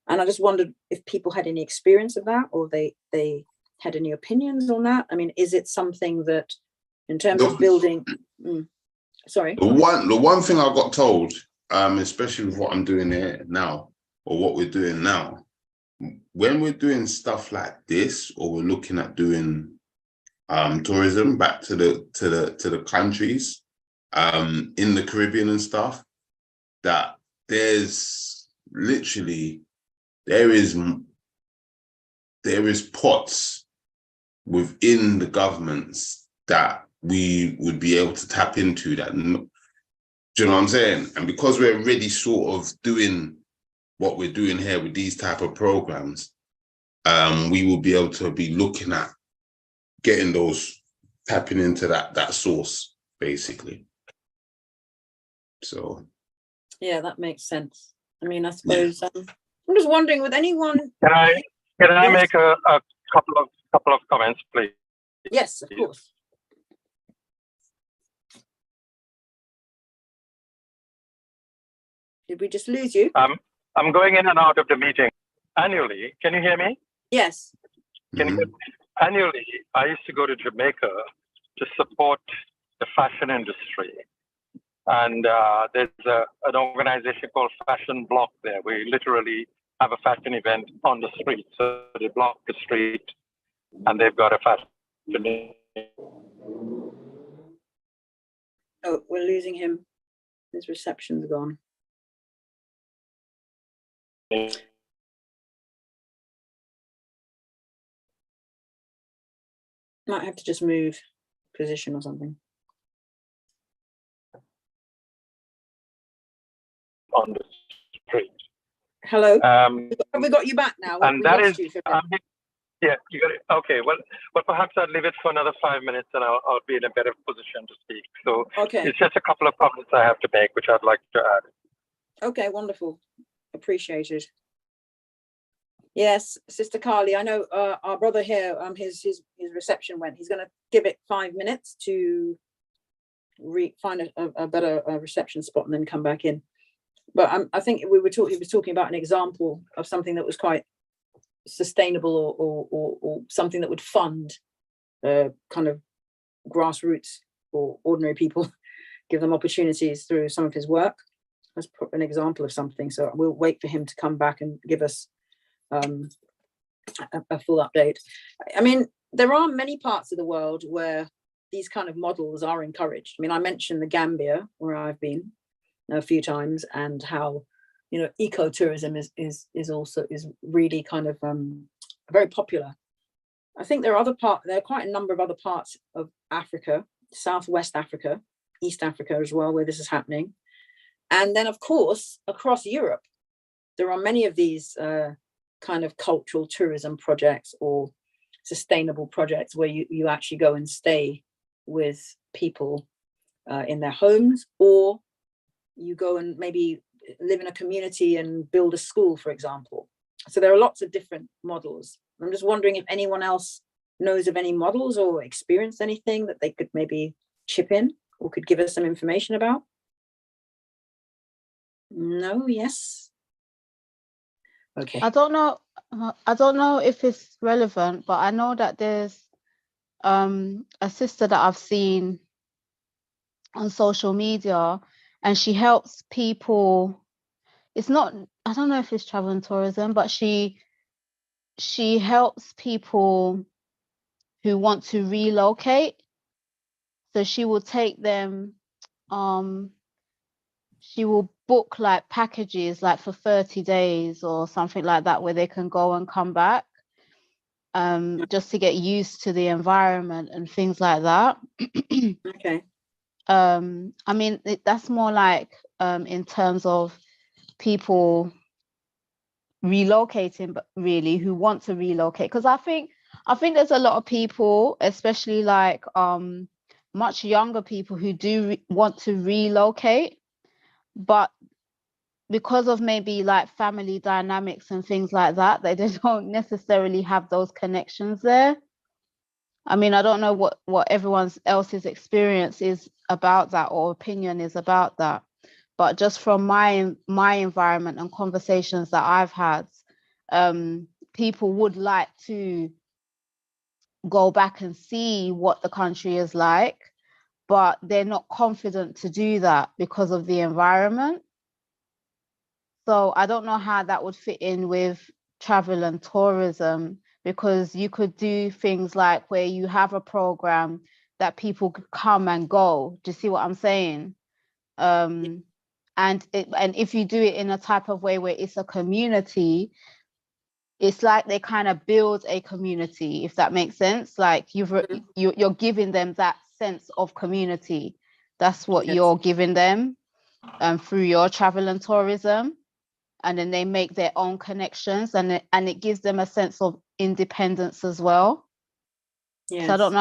Speaker 2: And I just wondered if people had any experience of that, or they had any opinions on that. I mean, is it something that in terms of building sorry,
Speaker 1: the one thing I got told, especially with what I'm doing here now, or what we're doing now, when we're doing stuff like this, or we're looking at doing tourism back to the countries, in the Caribbean and stuff, that there's literally, there is pots within the governments that we would be able to tap into that, do you know what I'm saying? And because we're already sort of doing what we're doing here with these type of programs, we will be able to be looking at getting those, tapping into that source, basically. So
Speaker 2: Yeah, that makes sense. I mean, I suppose I'm just wondering, with anyone.
Speaker 7: Can I
Speaker 2: Yes.
Speaker 7: make a couple of comments, please?
Speaker 2: Yes, of course. Did we just lose you?
Speaker 7: I'm going in and out of the meeting annually. Can you hear me?
Speaker 2: Yes.
Speaker 7: Can you hear me? Annually, I used to go to Jamaica to support the fashion industry. And there's an organization called Fashion Block there. We literally have a fashion event on the street. So they block the street and they've got a fashion.
Speaker 2: Oh, we're losing him. His reception's gone. Might have to just move position or something.
Speaker 7: On the street.
Speaker 2: Hello. Have
Speaker 7: And
Speaker 2: we got you back now? We
Speaker 7: that
Speaker 2: lost
Speaker 7: is,
Speaker 2: you for a bit.
Speaker 7: yeah, you got it. Okay, well, perhaps I'll leave it for another 5 minutes and I'll be in a better position to speak. So
Speaker 2: Okay.
Speaker 7: it's just a couple of comments I have to make, which I'd like to add.
Speaker 2: Okay, wonderful. Appreciated. Yes, Sister Carly, I know our brother here, his reception went. He's going to give it 5 minutes to find a better reception spot and then come back in. But I think he was talking about an example of something that was quite sustainable or something that would fund kind of grassroots or ordinary people, give them opportunities through some of his work. That's an example of something. So we'll wait for him to come back and give us a full update. I mean, there are many parts of the world where these kind of models are encouraged. I mean, I mentioned the Gambia, where I've been a few times, and how, you know, ecotourism is also really kind of very popular. I think there are quite a number of other parts of Africa, Southwest Africa, East Africa as well, where this is happening. And then, of course, across Europe, there are many of these kind of cultural tourism projects or sustainable projects where you actually go and stay with people in their homes, or you go and maybe live in a community and build a school, for example. So there are lots of different models. I'm just wondering if anyone else knows of any models or experienced anything that they could maybe chip in or could give us some information about. No, yes. Okay.
Speaker 6: I don't know if it's relevant, but I know that there's a sister that I've seen on social media, and she helps people. It's not, I don't know if it's travel and tourism, but she helps people who want to relocate. So she will take them, she will book like packages like for 30 days or something like that, where they can go and come back, just to get used to the environment and things like that.
Speaker 2: Okay.
Speaker 6: I mean, that's more like in terms of people relocating, but really who want to relocate, because I think there's a lot of people, especially like much younger people, who do want to relocate, but because of maybe like family dynamics and things like that, they don't necessarily have those connections there. I mean, I don't know what everyone else's experience is about that or opinion is about that, but just from my environment and conversations that I've had, people would like to go back and see what the country is like, but they're not confident to do that because of the environment. So I don't know how that would fit in with travel and tourism, because you could do things like where you have a program that people could come and go. Do you see what I'm saying? And if you do it in a type of way where it's a community, it's like they kind of build a community, if that makes sense. Like you're giving them that sense of community. That's what you're giving them through your travel and tourism. And then they make their own connections, and it gives them a sense of independence as well.
Speaker 2: Yes.
Speaker 6: So I don't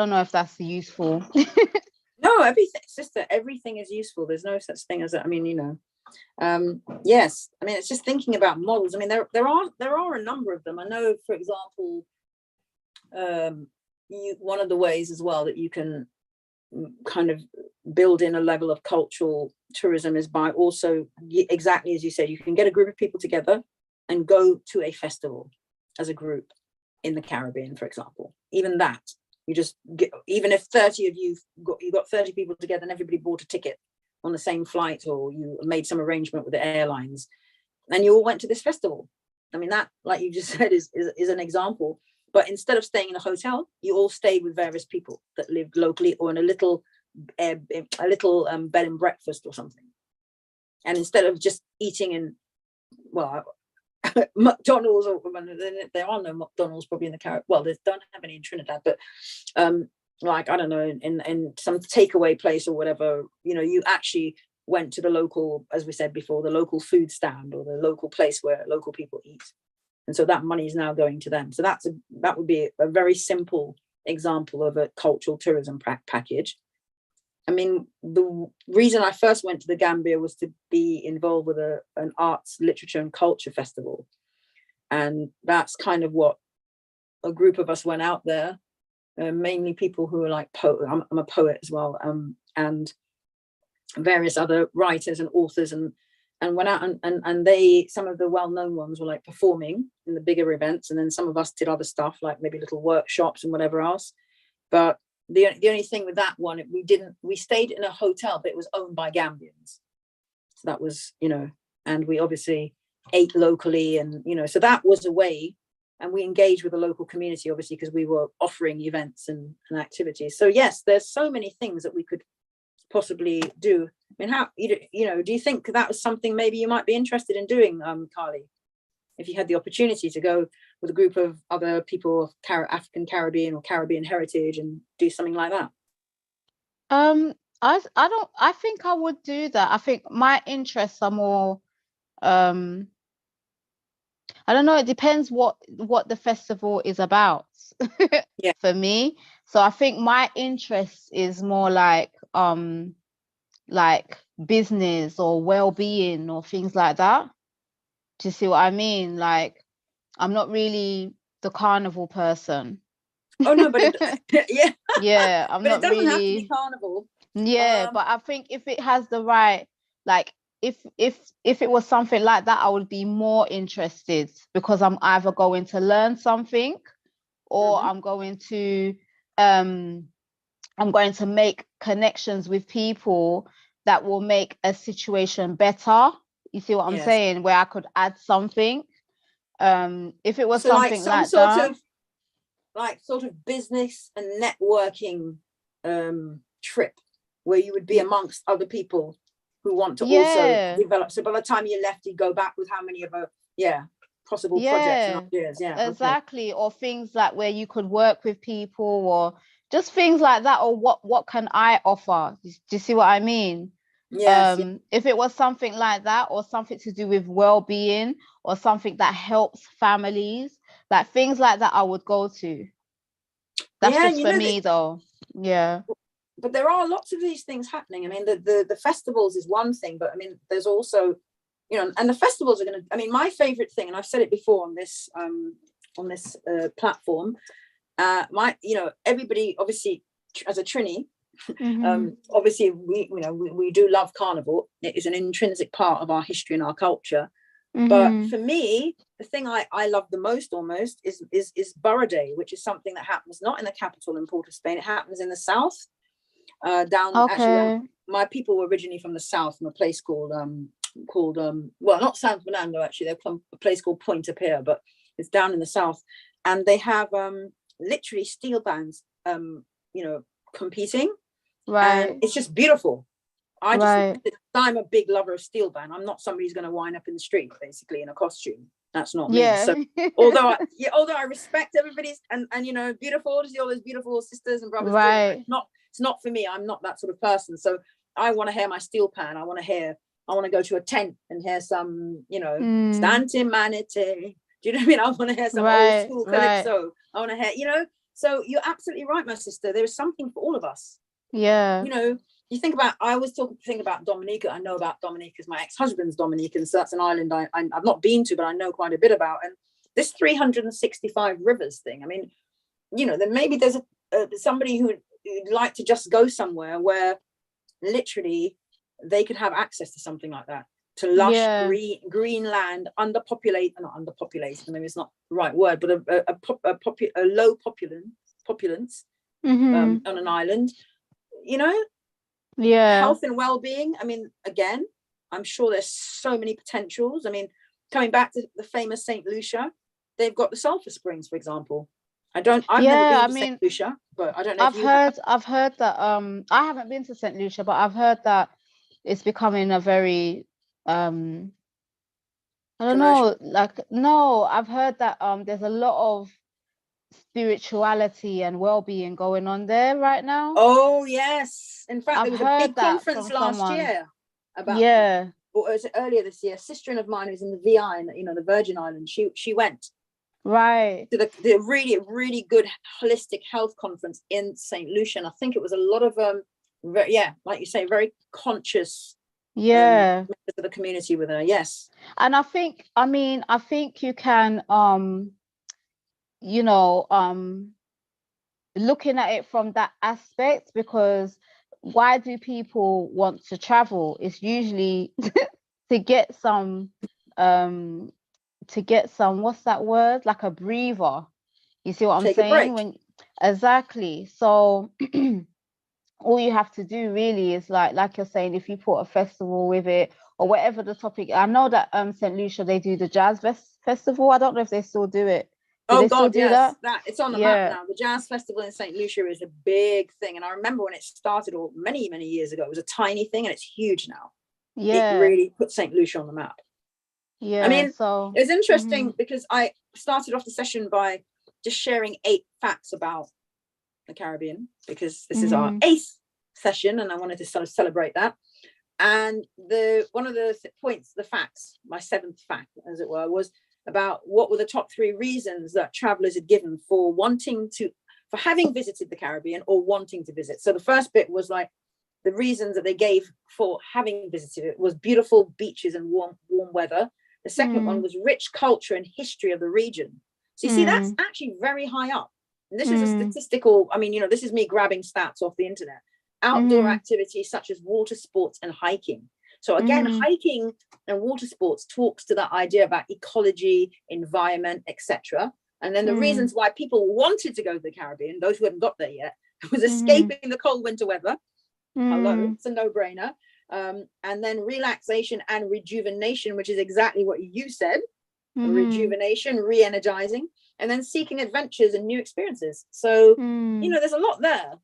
Speaker 6: know if that's useful.
Speaker 2: No, everything, sister, everything is useful. There's no such thing as, I mean, you know, yes. I mean, it's just thinking about models. I mean, there are a number of them. I know, for example, one of the ways as well that you can kind of build in a level of cultural tourism is by also, exactly as you said, you can get a group of people together and go to a festival as a group in the Caribbean, for example. Even that, you just get, even if 30 of you got 30 people together and everybody bought a ticket on the same flight, or you made some arrangement with the airlines and you all went to this festival. I mean, that, like you just said, is an example. But instead of staying in a hotel, you all stayed with various people that lived locally, or in a little bed and breakfast or something. And instead of just eating in, well, McDonald's, or there are no McDonald's probably in the Caribbean. Well, they don't have any in Trinidad, but like, I don't know, in some takeaway place or whatever, you know, you actually went to the local, as we said before, the local food stand or the local place where local people eat. And so that money is now going to them. So that would be a very simple example of a cultural tourism package. I mean, the reason I first went to the Gambia was to be involved with an arts, literature and culture festival. And that's kind of what a group of us went out there, mainly people who are like I'm a poet as well, and various other writers and authors, and went out and they, some of the well-known ones were like performing in the bigger events, and then some of us did other stuff like maybe little workshops and whatever else. But the only thing with that one, we stayed in a hotel, but it was owned by Gambians. So that was, you know, and we obviously ate locally, and, you know, so that was a way, and we engaged with the local community, obviously, because we were offering events and activities. So yes, there's so many things that we could possibly do. I mean, how, you know, do you think that was something maybe you might be interested in doing, Carly, if you had the opportunity to go with a group of other people of African Caribbean or Caribbean heritage and do something like that?
Speaker 6: I think I would do that. I think my interests are more, I don't know, it depends what the festival is about.
Speaker 2: Yeah.
Speaker 6: For me. So I think my interest is more like business or well-being or things like that. Do you see what I mean? Like, I'm not really the carnival person.
Speaker 2: Oh no, but yeah.
Speaker 6: Yeah, I'm
Speaker 2: but
Speaker 6: not
Speaker 2: it doesn't
Speaker 6: really
Speaker 2: have to be carnival.
Speaker 6: Yeah, but I think if it has the right, like, if it was something like that, I would be more interested, because I'm either going to learn something, or I'm going to make connections with people that will make a situation better. You see what I'm saying? Where I could add something. If it was so something like that,
Speaker 2: sort of business and networking trip, where you would be amongst other people who want to also develop. So by the time you left, you go back with how many of possible projects and ideas. Yeah,
Speaker 6: exactly. Okay. Or things like where you could work with people, or just things like that, or what can I offer? Do you see what I mean?
Speaker 2: Yes.
Speaker 6: If it was something like that, or something to do with well-being, or something that helps families, like things like that, I would go to. That's just for me, though. Yeah.
Speaker 2: But there are lots of these things happening. I mean, the festivals is one thing, but I mean, there's also, you know, and the festivals are going to, I mean, my favorite thing, and I've said it before on this platform, you know, everybody, obviously, as a Trini, obviously we do love carnival. It is an intrinsic part of our history and our culture. But for me, the thing I love the most almost is Borough Day, which is something that happens not in the capital in Port of Spain. It happens in the south, actually, my people were originally from the south, from a place called well, not San Fernando, actually. They're from a place called Pointe-a-Pierre, but it's down in the south. And they have literally steel bands, competing.
Speaker 6: Right.
Speaker 2: And it's just beautiful.
Speaker 6: Right.
Speaker 2: I'm a big lover of steel band. I'm not somebody who's going to wind up in the street basically in a costume. That's not me.
Speaker 6: Yeah.
Speaker 2: So although I respect everybody's and beautiful to see all those beautiful sisters and brothers,
Speaker 6: Right.
Speaker 2: it's not for me. I'm not that sort of person. So I want to hear my steel pan. I want to go to a tent and hear some, Stanton Manatee. Do you know what I mean? I want to hear some old school calypso. I want to hear, so you're absolutely right, my sister. There is something for all of us.
Speaker 6: Yeah.
Speaker 2: You think about, I always think about Dominica. I know about Dominica because my ex-husband's Dominican. So that's an island I've not been to, but I know quite a bit about. And this 365 rivers thing, I mean, then maybe there's somebody who'd like to just go somewhere where literally they could have access to something like that, to lush green land, not underpopulated, maybe it's not the right word, but a low populance on an island, health and well-being. I mean, again, I'm sure there's so many potentials. I mean, coming back to the famous St. Lucia, they've got the sulfur springs, for example. I've never been to St. Lucia, but I don't know.
Speaker 6: I've heard that. I haven't been to St. Lucia, but I've heard that it's becoming a very I don't know. No, I've heard that there's a lot of spirituality and well-being going on there right now.
Speaker 2: Oh yes, in fact,
Speaker 6: I've
Speaker 2: there was a big
Speaker 6: heard that
Speaker 2: conference
Speaker 6: from
Speaker 2: last
Speaker 6: someone.
Speaker 2: year about or was it earlier this year? A sister of mine who's in the VI, the Virgin Islands. She went
Speaker 6: right
Speaker 2: to the really, really good holistic health conference in St. Lucia. And I think it was a lot of like you say, very conscious members of the community with her. Yes.
Speaker 6: And I think you can looking at it from that aspect, because why do people want to travel? It's usually to get some what's that word, like a breather. You see what I'm saying? Exactly. So all you have to do really is like you're saying, if you put a festival with it or whatever the topic. I know that St. Lucia, they do the jazz festival. I don't know if they still do it.
Speaker 2: Oh God, yes, that it's on the map now. The Jazz Festival in St. Lucia is a big thing, and I remember when it started, or many years ago, it was a tiny thing, and it's huge now. It really put St. Lucia on the map. I mean, so it's interesting because I started off the session by just sharing 8 facts about the Caribbean, because this is our 8th session, and I wanted to sort of celebrate that. And one of the points, the facts, my 7th fact, as it were, was about what were the top 3 reasons that travelers had given for having visited the Caribbean or wanting to visit. So the first bit was like the reasons that they gave for having visited it was beautiful beaches and warm weather. The second one was rich culture and history of the region. So you see, that's actually very high up. And this is a statistical, I mean, this is me grabbing stats off the internet. Outdoor activities such as water sports and hiking. So again, hiking and water sports talks to that idea about ecology, environment, etc. And then the reasons why people wanted to go to the Caribbean, those who haven't got there yet, was escaping the cold winter weather. Hello, it's a no-brainer. And then relaxation and rejuvenation, which is exactly what you said. Rejuvenation, re-energizing, and then seeking adventures and new experiences. So, there's a lot there.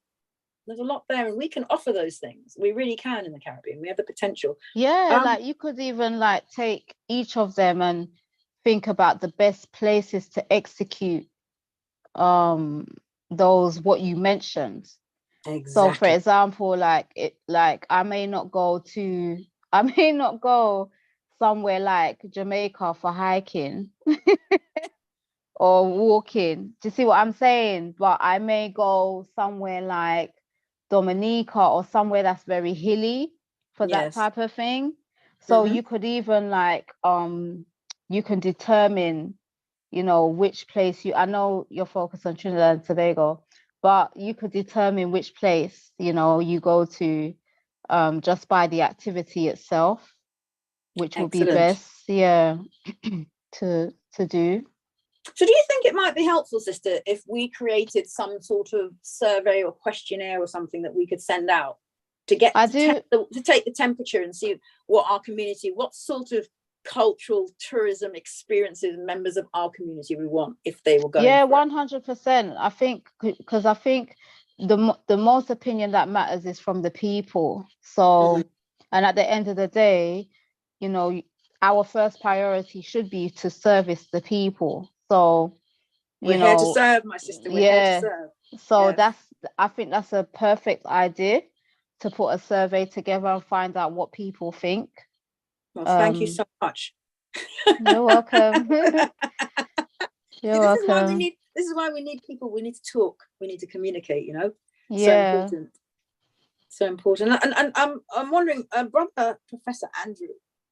Speaker 2: There's a lot there, and we can offer those things. We really can in the Caribbean. We have the potential.
Speaker 6: Like you could even like take each of them and think about the best places to execute those what you mentioned. Exactly. So for example, I may not go somewhere like Jamaica for hiking or walking. Do you see what I'm saying? But I may go somewhere like Dominica or somewhere that's very hilly for that type of thing. So you could even you can determine, which place I know you're focused on Trinidad and Tobago, but you could determine which place, you go to just by the activity itself, which will be best, to do.
Speaker 2: So do you think it might be helpful, sister, if we created some sort of survey or questionnaire or something that we could send out to get to take the temperature and see what our community, what sort of cultural tourism experiences members of our community would want if they were going?
Speaker 6: Yeah,
Speaker 2: for it?
Speaker 6: 100%. I think because I think the most opinion that matters is from the people. So, and at the end of the day, you know, our first priority should be to service the people. So,
Speaker 2: We're
Speaker 6: you
Speaker 2: here to
Speaker 6: know,
Speaker 2: serve, my sister. We're here to
Speaker 6: yeah.
Speaker 2: serve.
Speaker 6: So
Speaker 2: Yes.
Speaker 6: I think that's a perfect idea to put a survey together and find out what people think.
Speaker 2: Well, thank you so much.
Speaker 6: You're welcome. You're
Speaker 2: This is why we
Speaker 6: welcome.
Speaker 2: need. This is why we need people. We need to talk. We need to communicate. You know. So
Speaker 6: Yeah.
Speaker 2: important. So important. And I'm wondering, brother Professor Andrew,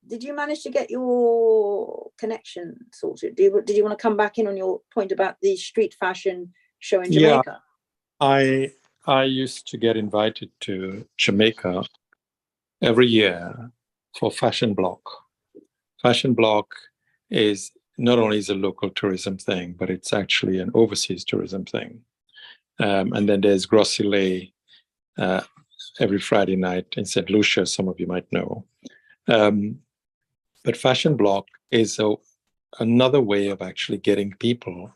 Speaker 2: did you manage to get your connection sorted? Did you want to come back in on your point about the street fashion show in Jamaica?
Speaker 4: Yeah, I used to get invited to Jamaica every year for Fashion Block. Fashion Block is not only is a local tourism thing, but it's actually an overseas tourism thing. And then there's Grossile every Friday night in St. Lucia, some of you might know. But Fashion Block is another way of actually getting people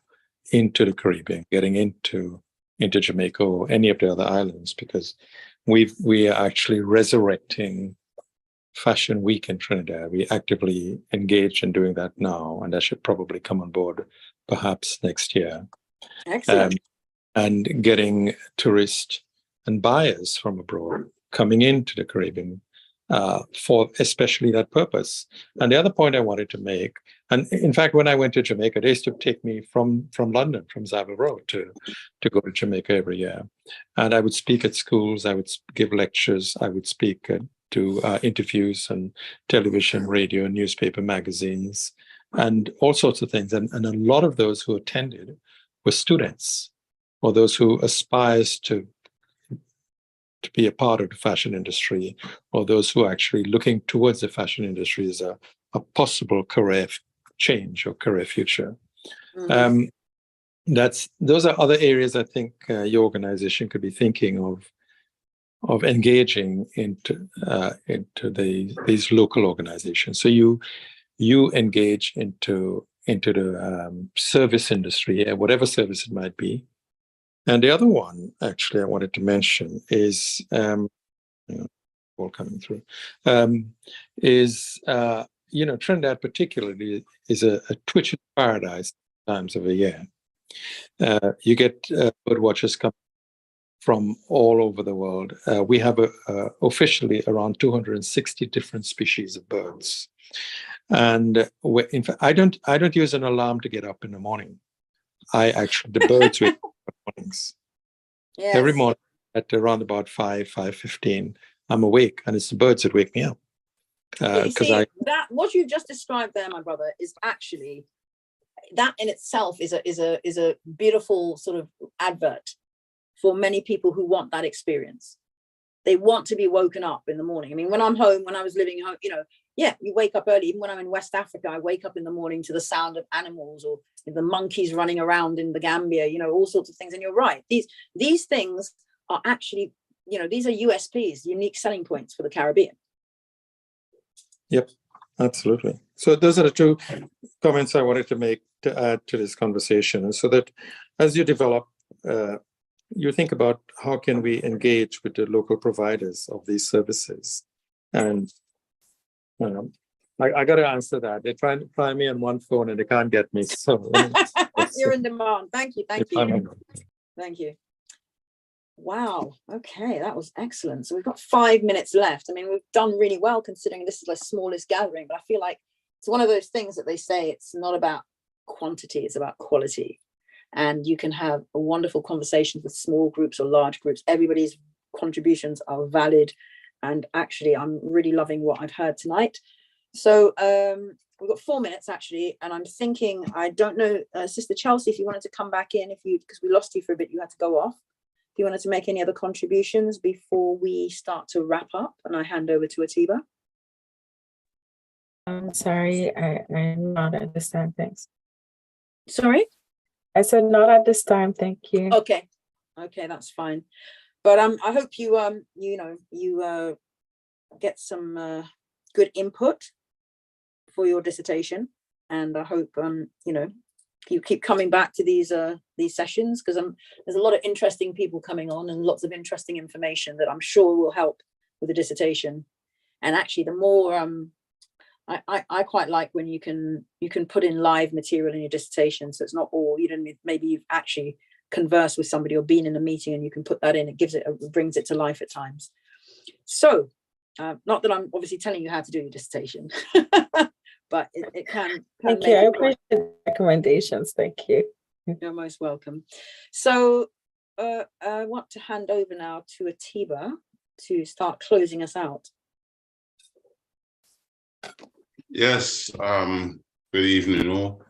Speaker 4: into the Caribbean, getting into Jamaica or any of the other islands, because we are actually resurrecting Fashion Week in Trinidad. We actively engage in doing that now, and that should probably come on board perhaps next year.
Speaker 2: Excellent.
Speaker 4: And getting tourists and buyers from abroad coming into the Caribbean for especially that purpose. And the other point I wanted to make, and in fact, when I went to Jamaica, they used to take me from London, from Savile Row, to go to Jamaica every year. And I would speak at schools, I would give lectures, I would speak do interviews on television, radio, newspaper, magazines, and all sorts of things. And a lot of those who attended were students, or those who aspires to be a part of the fashion industry, or those who are actually looking towards the fashion industry as a possible career change or career future.
Speaker 2: Mm-hmm.
Speaker 4: Those are other areas I think your organization could be thinking of engaging into these local organizations. So you engage into the service industry, whatever service it might be. And the other one, actually, I wanted to mention is, all coming through, is, Trinidad particularly is a twitching paradise times of the year. You get bird watchers come from all over the world. We have officially around 260 different species of birds. And in fact, I don't use an alarm to get up in the morning. The birds wake up in the mornings.
Speaker 2: Yes.
Speaker 4: Every morning at around about 5:15, I'm awake, and it's the birds that wake me up.
Speaker 2: That what you just described there, my brother, is actually, that in itself is a beautiful sort of advert for many people who want that experience. They want to be woken up in the morning. I mean, when I'm home, when I was living home, you wake up early. Even when I'm in West Africa, I wake up in the morning to the sound of animals or the monkeys running around in the Gambia, all sorts of things. And you're right. These things are actually, these are USPs, unique selling points for the Caribbean.
Speaker 4: Yep, absolutely. So those are the two comments I wanted to make to add to this conversation. And so that as you develop, you think about how can we engage with the local providers of these services. And I got to answer that. They try to find me on one phone and they can't get me. So
Speaker 2: you're in demand. Thank you. Thank you. Wow. Okay, that was excellent. So we've got 5 minutes left. I mean, we've done really well considering this is the smallest gathering, but I feel like it's one of those things that they say it's not about quantity, it's about quality. And you can have a wonderful conversation with small groups or large groups. Everybody's contributions are valid. And actually, I'm really loving what I've heard tonight. So we've got 4 minutes, actually. And I'm thinking, I don't know, Sister Chelsea, if you wanted to come back in, because we lost you for a bit, you had to go off. If you wanted to make any other contributions before we start to wrap up, and I hand over to Atiba.
Speaker 3: I'm sorry, I'm not at this time, thanks.
Speaker 2: Sorry?
Speaker 3: I said not at this time, thank you.
Speaker 2: Okay, that's fine. But I hope you get some good input for your dissertation, and I hope you know, you keep coming back to these sessions, because there's a lot of interesting people coming on and lots of interesting information that I'm sure will help with the dissertation. And actually, the more I quite like when you can put in live material in your dissertation, so it's not all, you know, maybe you've actually conversed with somebody or been in a meeting and you can put that in. It brings it to life at times. So not that I'm obviously telling you how to do your dissertation, but it can
Speaker 3: Thank you. I appreciate the recommendations. Thank you.
Speaker 2: You're most welcome. So I want to hand over now to Atiba to start closing us out.
Speaker 1: Yes, good evening all.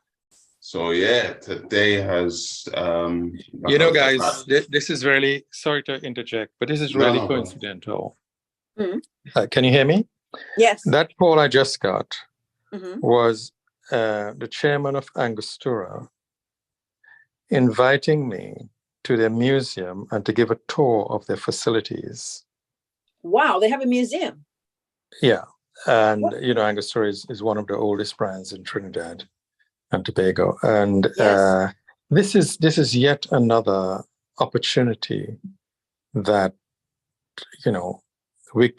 Speaker 1: So yeah, today has
Speaker 4: You know, guys, this is really, sorry to interject, but this is really coincidental. Can you hear me?
Speaker 2: Yes.
Speaker 4: That call I just got was the chairman of Angostura inviting me to their museum and to give a tour of their facilities.
Speaker 2: Wow, they have a museum.
Speaker 4: Yeah. And, you know, Angostura is one of the oldest brands in Trinidad and Tobago. And
Speaker 2: Yes.
Speaker 4: this is yet another opportunity that, you know,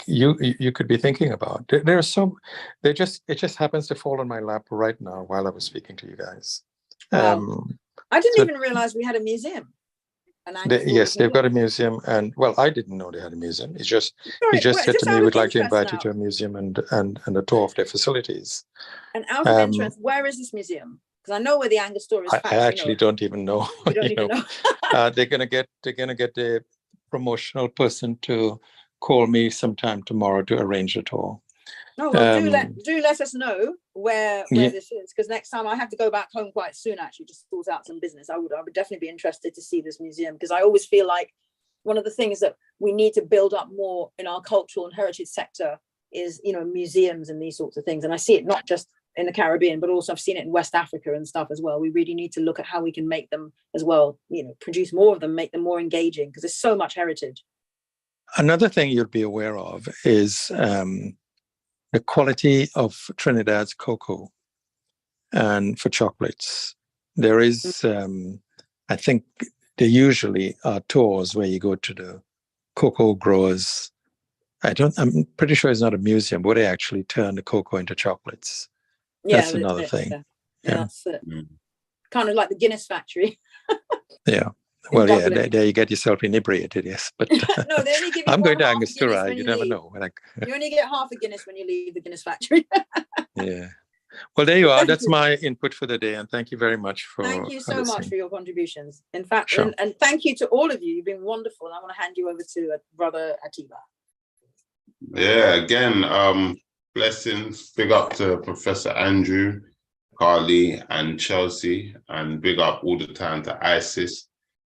Speaker 4: you could be thinking about. It just happens to fall on my lap right now while I was speaking to you guys.
Speaker 2: Wow. I didn't even realize we had a museum.
Speaker 4: Yes, they've got a museum, and well, I didn't know they had a museum. He just said to me, "We'd like to invite you to a museum and a tour of their facilities."
Speaker 2: And out of interest, where is this museum? Because I know where the Angostura is.
Speaker 4: I actually don't even know.
Speaker 2: You don't even know.
Speaker 4: They're gonna get the promotional person to call me sometime tomorrow to arrange a tour.
Speaker 2: No, well, do let us know where this is, because next time I have to go back home quite soon, actually, just to sort out some business. I would definitely be interested to see this museum, because I always feel like one of the things that we need to build up more in our cultural and heritage sector is, you know, museums and these sorts of things. And I see it not just in the Caribbean, but also I've seen it in West Africa and stuff as well. We really need to look at how we can make them as well, you know, produce more of them, make them more engaging, because there's so much heritage.
Speaker 4: Another thing you'll be aware of is the quality of Trinidad's cocoa and for chocolates. There is, I think there usually are tours where you go to the cocoa growers. I'm pretty sure it's not a museum, but they actually turn the cocoa into chocolates.
Speaker 2: Yeah,
Speaker 4: that's another thing.
Speaker 2: Yeah, that's it. Kind of like the Guinness factory.
Speaker 4: Yeah. Well, yeah, there you get yourself inebriated, yes. But
Speaker 2: no, they only give you
Speaker 4: I'm going to Angostura. You never know.
Speaker 2: You only get half a Guinness when you leave the Guinness factory.
Speaker 4: Yeah. Well, there you are. That's my input for the day, and thank you very much for.
Speaker 2: Thank you so much for your contributions. In fact,
Speaker 4: sure.
Speaker 2: and thank you to all of you. You've been wonderful. I want to hand you over to Brother Atiba.
Speaker 1: Yeah, again, blessings. Big up to Professor Andrew, Carly, and Chelsea, and big up all the time to Isis,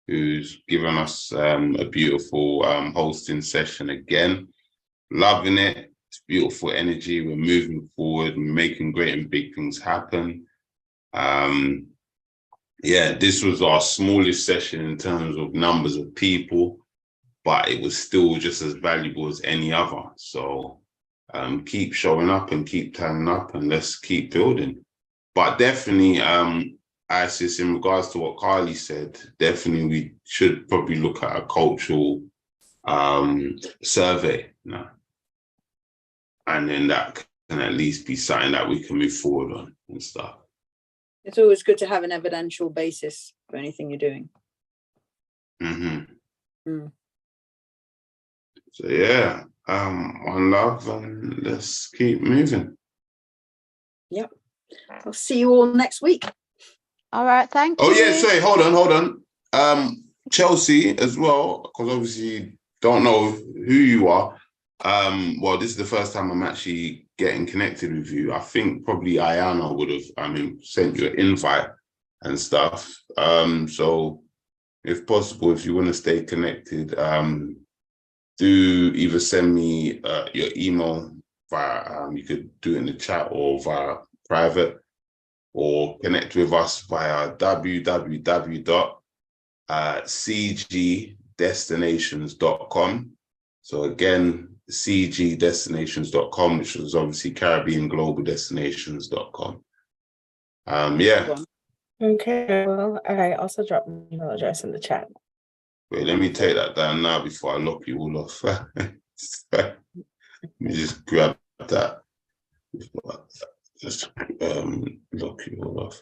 Speaker 1: who's given us a beautiful hosting session again. Loving it. It's beautiful energy. We're moving forward, we're making great and big things happen. Yeah, this was our smallest session in terms of numbers of people, but it was still just as valuable as any other. So keep showing up and keep turning up, and let's keep building. But definitely, Isis, in regards to what Carly said, definitely we should probably look at a cultural survey now. And then that can at least be something that we can move forward on and stuff.
Speaker 2: It's always good to have an evidential basis for anything you're doing.
Speaker 1: So yeah, one love, and let's keep moving.
Speaker 2: Yep. I'll see you all next week.
Speaker 6: All right, thank you.
Speaker 1: Oh yeah, sorry, hold on. Chelsea as well, because obviously you don't know who you are. Well, this is the first time I'm actually getting connected with you. I think probably Ayana would have, sent you an invite and stuff. So if possible, if you want to stay connected, do either send me your email via, you could do it in the chat or via private, or connect with us via www.cgdestinations.com. So again, cgdestinations.com, which was obviously caribbeanglobalDestinations.com. Yeah.
Speaker 3: Okay, well, I also dropped my email address in the chat.
Speaker 1: Wait, let me take that down now before I lock you all off. Let me just grab that. Just lock you all off.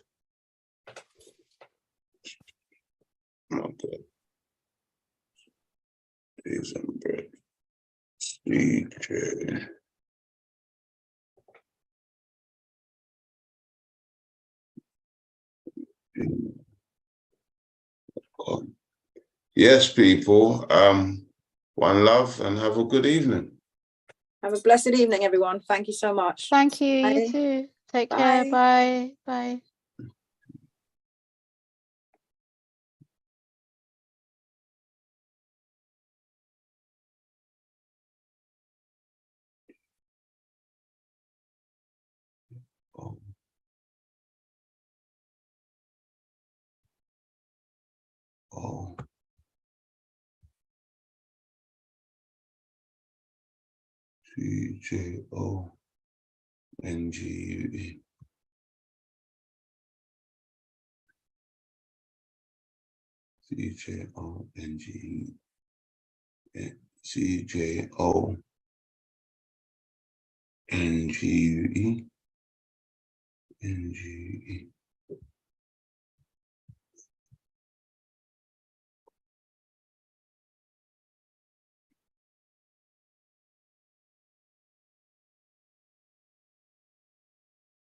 Speaker 1: Okay. CJ. Yes, people. One love and have a good evening.
Speaker 2: Have a blessed evening, everyone. Thank you so much.
Speaker 6: Thank you.
Speaker 2: Bye.
Speaker 6: You too. Take care. Bye. Bye.
Speaker 1: Oh. Oh. CJONGUE. CJONGUE. CJONGUE. NGE.